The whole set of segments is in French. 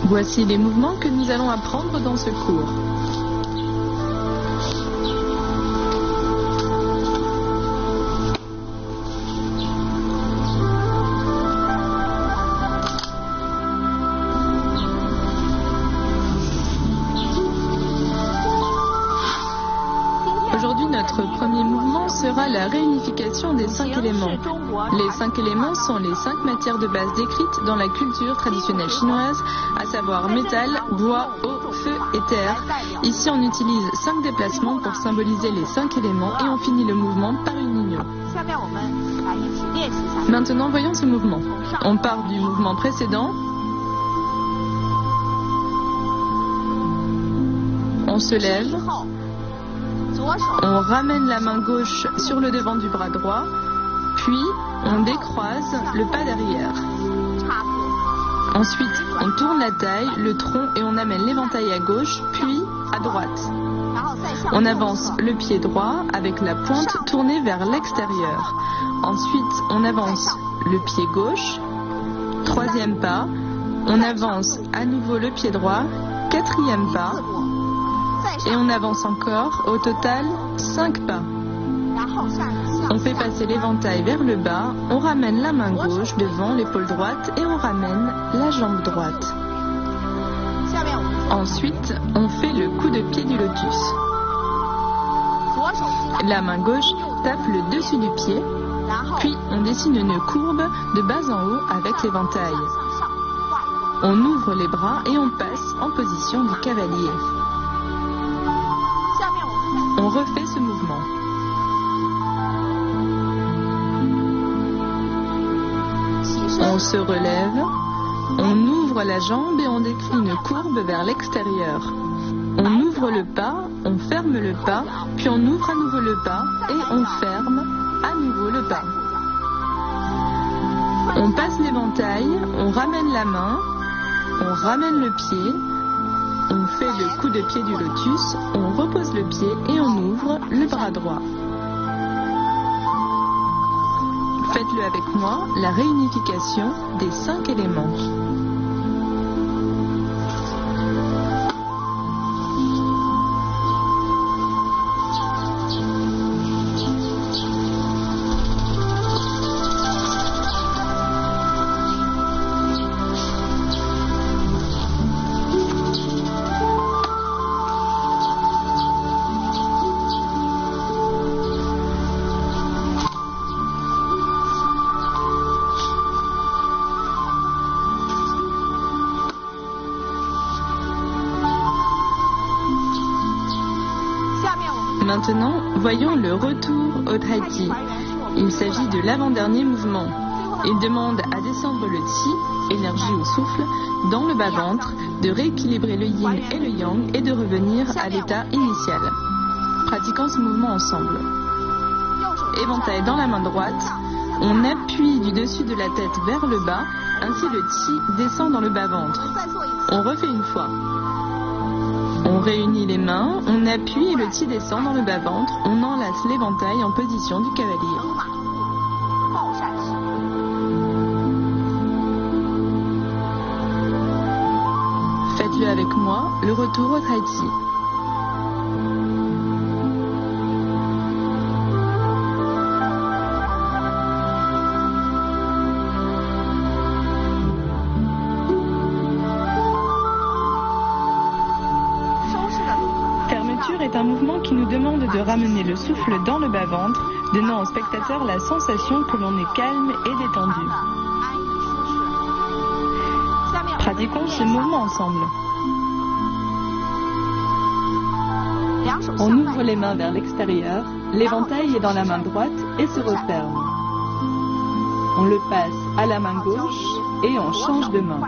Voici les mouvements que nous allons apprendre dans ce cours. Aujourd'hui, notre premier mouvement sera la réunification des 5 éléments. Les 5 éléments sont les 5 matières de base décrites dans la culture traditionnelle chinoise, à savoir métal, bois, eau, feu et terre. Ici, on utilise 5 déplacements pour symboliser les 5 éléments et on finit le mouvement par une union. Maintenant, voyons ce mouvement. On part du mouvement précédent. On se lève. On ramène la main gauche sur le devant du bras droit, puis on décroise le pas derrière. Ensuite, on tourne la taille, le tronc et on amène l'éventail à gauche, puis à droite. On avance le pied droit avec la pointe tournée vers l'extérieur. Ensuite, on avance le pied gauche. Troisième pas, on avance à nouveau le pied droit. Quatrième pas. Et on avance encore, au total 5 pas. On fait passer l'éventail vers le bas, on ramène la main gauche devant l'épaule droite et on ramène la jambe droite. Ensuite, on fait le coup de pied du lotus. La main gauche tape le dessus du pied, puis on dessine une courbe de bas en haut avec l'éventail. On ouvre les bras et on passe en position du cavalier. On refait ce mouvement. On se relève, on ouvre la jambe et on décrit une courbe vers l'extérieur. On ouvre le pas, on ferme le pas, puis on ouvre à nouveau le pas et on ferme à nouveau le pas. On passe l'éventail, on ramène la main, on ramène le pied. On fait le coup de pied du lotus, on repose le pied et on ouvre le bras droit. Faites-le avec moi, la réunification des 5 éléments. Maintenant, voyons le retour au tai chi. Il s'agit de l'avant-dernier mouvement. Il demande à descendre le qi, énergie ou souffle, dans le bas-ventre, de rééquilibrer le yin et le yang et de revenir à l'état initial. Pratiquons ce mouvement ensemble. Éventail dans la main droite, on appuie du dessus de la tête vers le bas, ainsi le qi descend dans le bas-ventre. On refait une fois. On réunit les mains, on appuie et le qi descend dans le bas-ventre, on enlace l'éventail en position du cavalier. Faites-le avec moi, le retour au tai chi. Est un mouvement qui nous demande de ramener le souffle dans le bas-ventre, donnant au spectateur la sensation que l'on est calme et détendu. Pratiquons ce mouvement ensemble. On ouvre les mains vers l'extérieur, l'éventail est dans la main droite et se referme. On le passe à la main gauche et on change de main.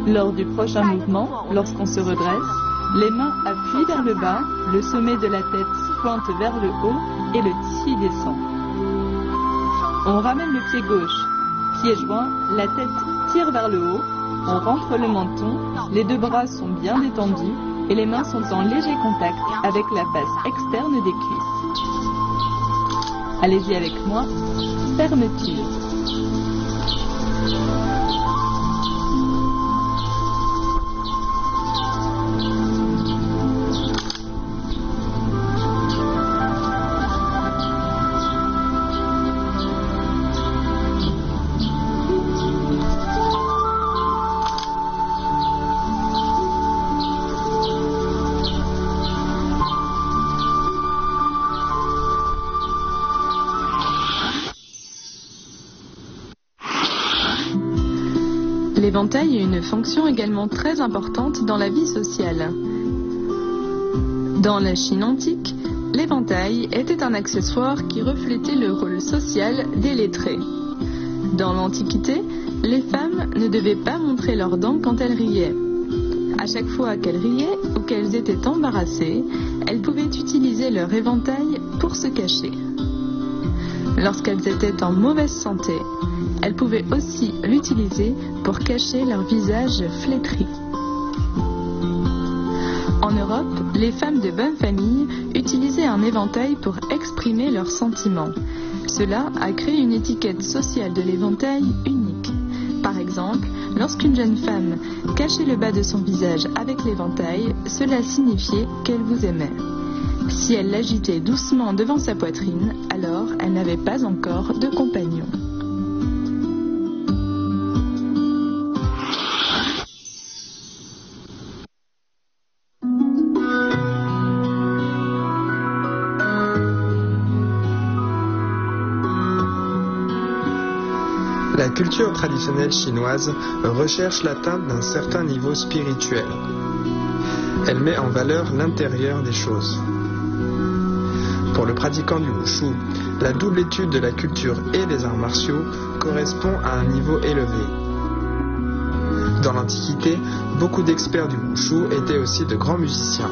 Lors du prochain mouvement, lorsqu'on se redresse, les mains appuient vers le bas, le sommet de la tête pointe vers le haut et le qi descend. On ramène le pied gauche, pieds joints, la tête tire vers le haut, on rentre le menton, les 2 bras sont bien détendus et les mains sont en léger contact avec la face externe des cuisses. Allez-y avec moi, fermeture. L'éventail a une fonction également très importante dans la vie sociale. Dans la Chine antique, l'éventail était un accessoire qui reflétait le rôle social des lettrés. Dans l'Antiquité, les femmes ne devaient pas montrer leurs dents quand elles riaient. À chaque fois qu'elles riaient ou qu'elles étaient embarrassées, elles pouvaient utiliser leur éventail pour se cacher. Lorsqu'elles étaient en mauvaise santé, elles pouvaient aussi l'utiliser pour cacher leur visage flétri. En Europe, les femmes de bonne famille utilisaient un éventail pour exprimer leurs sentiments. Cela a créé une étiquette sociale de l'éventail unique. Par exemple, lorsqu'une jeune femme cachait le bas de son visage avec l'éventail, cela signifiait qu'elle vous aimait. Si elle l'agitait doucement devant sa poitrine, alors elle n'avait pas encore de compagnon. La culture traditionnelle chinoise recherche l'atteinte d'un certain niveau spirituel. Elle met en valeur l'intérieur des choses. Pour le pratiquant du wushu, la double étude de la culture et des arts martiaux correspond à un niveau élevé. Dans l'Antiquité, beaucoup d'experts du wushu étaient aussi de grands musiciens.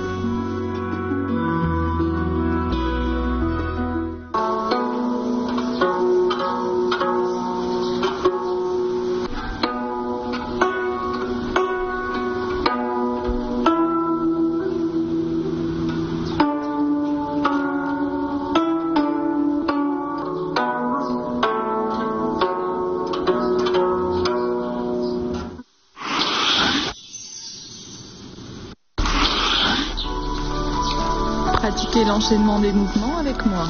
Pratiquez l'enchaînement des mouvements avec moi.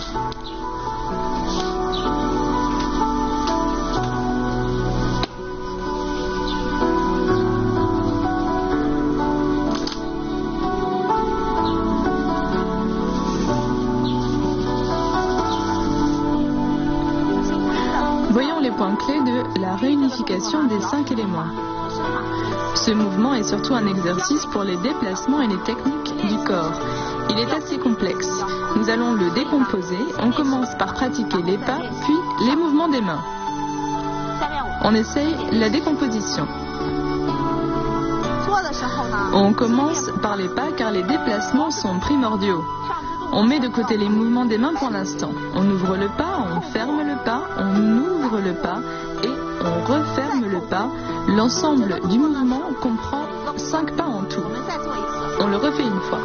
Voyons les points clés de la réunification des 5 éléments. Ce mouvement est surtout un exercice pour les déplacements et les techniques du corps. Il est assez complexe. Nous allons le décomposer. On commence par pratiquer les pas, puis les mouvements des mains. On essaye la décomposition. On commence par les pas car les déplacements sont primordiaux. On met de côté les mouvements des mains pour l'instant. On ouvre le pas, on ferme le pas, on ouvre le pas et on referme le pas. L'ensemble du mouvement comprend 5 pas en tout. On le refait une fois.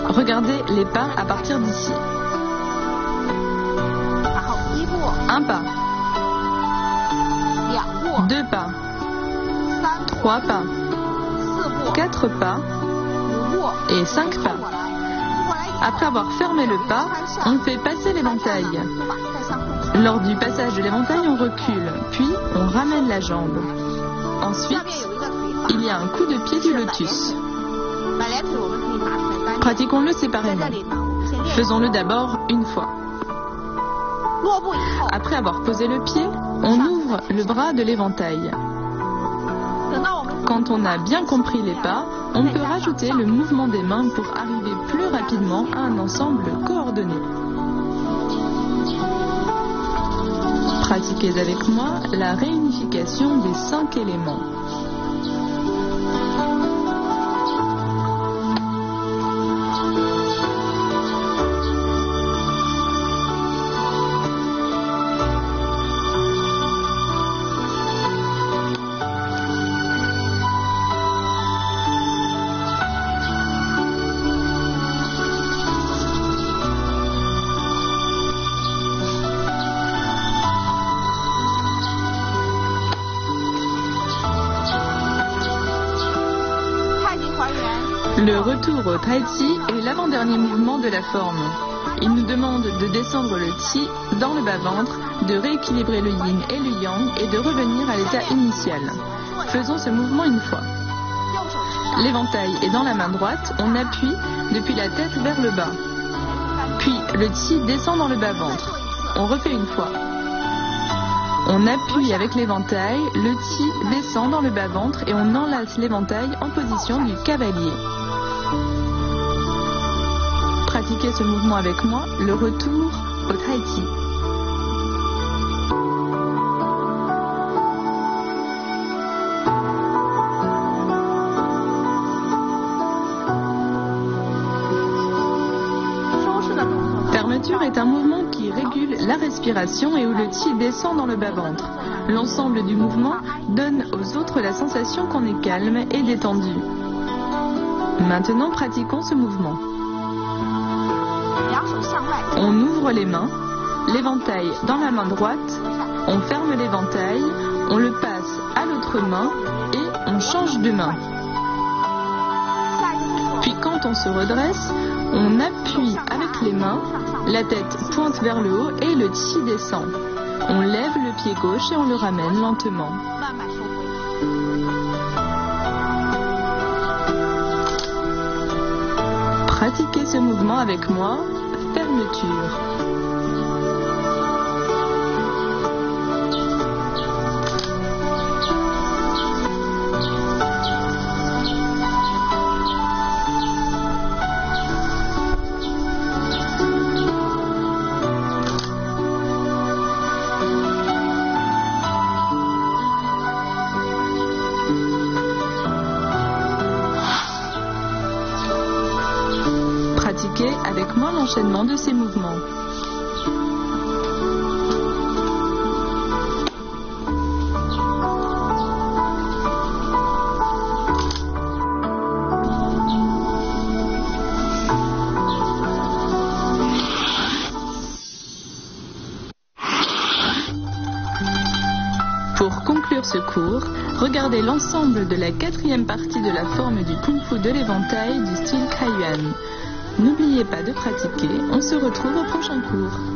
Regardez les pas à partir d'ici. 1 pas, 2 pas, 3 pas, 4 pas et 5 pas. Après avoir fermé le pas, on fait passer l'éventail. Lors du passage de l'éventail, on recule, puis on ramène la jambe. Ensuite, il y a un coup de pied du lotus. Pratiquons-le séparément. Faisons-le d'abord une fois. Après avoir posé le pied, on ouvre le bras de l'éventail. Quand on a bien compris les pas, on peut rajouter le mouvement des mains pour arriver plus rapidement à un ensemble coordonné. Pratiquez avec moi la réunification des 5 éléments. Le retour au Tai Chi est l'avant-dernier mouvement de la forme. Il nous demande de descendre le Qi dans le bas-ventre, de rééquilibrer le Yin et le Yang et de revenir à l'état initial. Faisons ce mouvement une fois. L'éventail est dans la main droite, on appuie depuis la tête vers le bas. Puis le Qi descend dans le bas-ventre. On refait une fois. On appuie avec l'éventail, le ti descend dans le bas-ventre et on enlace l'éventail en position du cavalier. Pratiquez ce mouvement avec moi, le retour au tai chi. Fermeture est un mouvement qui régule la respiration et où le chi descend dans le bas-ventre. L'ensemble du mouvement donne aux autres la sensation qu'on est calme et détendu. Maintenant, pratiquons ce mouvement. On ouvre les mains, l'éventail dans la main droite, on ferme l'éventail, on le passe à l'autre main et on change de main. Puis quand on se redresse, on appuie avec les mains, la tête pointe vers le haut et le chi descend. On lève le pied gauche et on le ramène lentement. Pratiquez ce mouvement avec moi, fermeture. Pratiquez avec moi l'enchaînement de ces mouvements. Pour conclure ce cours, regardez l'ensemble de la 4e partie de la forme du Kung Fu de l'éventail du style Kaiyuan. N'oubliez pas de pratiquer, on se retrouve au prochain cours.